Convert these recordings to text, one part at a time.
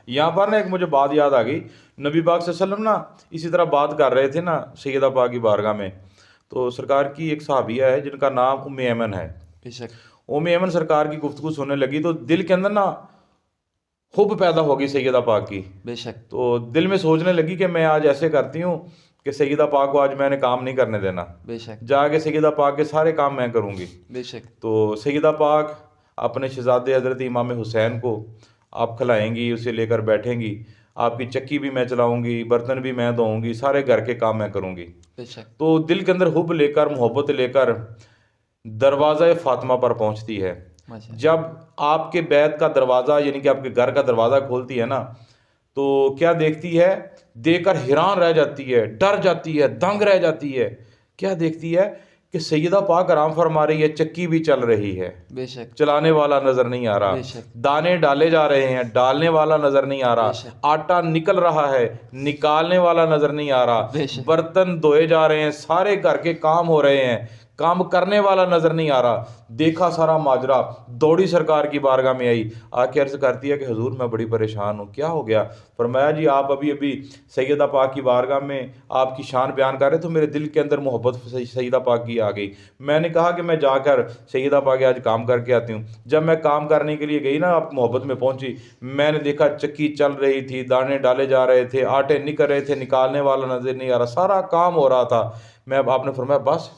यहाँ पर ना एक मुझे बात याद आ गई। नबी पाक सल्लल्लाहु अलैहि वसल्लम ना इसी तरह बात कर रहे थे ना सैयदा पाक की बारगाह में, तो सरकार की एक सहाबिया है जिनका नाम उम्मे ऐमन है। बेशक। उम्मे ऐमन सरकार की गुफ्तगू सुनने लगी तो दिल के अंदर ना हुब पैदा होगी सैयदा पाक की। बेशक। तो दिल में सोचने लगी कि मैं आज ऐसे करती हूँ कि सैयदा पाक को आज मैंने काम नहीं करने देना, बेशक। जाके सैयदा पाक के सारे काम मैं करूँगी। बेशक। तो सैयदा पाक अपने शहजादे हज़रत इमाम हुसैन को आप खिलाएंगी, उसे लेकर बैठेंगी, आपकी चक्की भी मैं चलाऊंगी, बर्तन भी मैं धोऊंगी, सारे घर के काम मैं करूँगी। बेशक। तो दिल के अंदर हुब लेकर, मोहब्बत लेकर दरवाज़ा फ़ातिमा पर पहुँचती है। जब आपके बैत का दरवाज़ा यानी कि आपके घर का दरवाज़ा खोलती है ना, तो क्या देखती है, देखकर हैरान रह जाती है, डर जाती है, दंग रह जाती है। क्या देखती है कि सैयदा पाक आराम फरमा रही है, चक्की भी चल रही है, बेशक। चलाने वाला नजर नहीं आ रहा, दाने डाले जा रहे हैं, डालने वाला नजर नहीं आ रहा, आटा निकल रहा है, निकालने वाला नजर नहीं आ रहा, बर्तन धोए जा रहे हैं, सारे घर के काम हो रहे हैं, काम करने वाला नजर नहीं आ रहा। देखा सारा माजरा, दौड़ी सरकार की बारगाह में आई, आके अर्ज करती है कि हुजूर मैं बड़ी परेशान हूँ। क्या हो गया? फरमाया जी आप अभी अभी सैयदा पाक की बारगाह में आपकी शान बयान कर रहे तो मेरे दिल के अंदर मोहब्बत सैयदा पाक की आ गई। मैंने कहा कि मैं जाकर सैयदा पाक आज काम करके आती हूँ। जब मैं काम करने के लिए गई ना, आप मोहब्बत में पहुंची, मैंने देखा चक्की चल रही थी, दाने डाले जा रहे थे, आटे निकल रहे थे, निकालने वाला नजर नहीं आ रहा, सारा काम हो रहा था। आपने फरमाया बस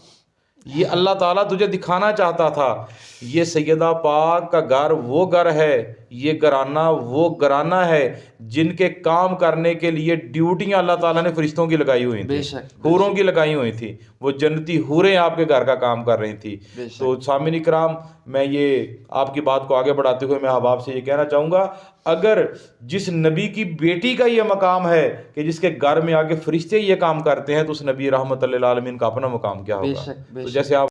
ये अल्लाह ताला तुझे दिखाना चाहता था, ये सैयदा पाक का घर वो घर है, ये घराना वो घराना है जिनके काम करने के लिए ड्यूटियां अल्लाह ताला ने फरिश्तों की लगाई हुई थी, हूरों की लगाई हुई थी। वो जन्नती हूरें आपके घर का काम कर रही थी। तो सामिन इकराम, मैं ये आपकी बात को आगे बढ़ाते हुए मैं अहबाब से ये कहना चाहूँगा, अगर जिस नबी की बेटी का ये मकाम है कि जिसके घर में आके फरिश्ते ये काम करते हैं, तो उस नबी रहमत लिल आलमीन का अपना मकाम क्या होगा। तो जैसे आप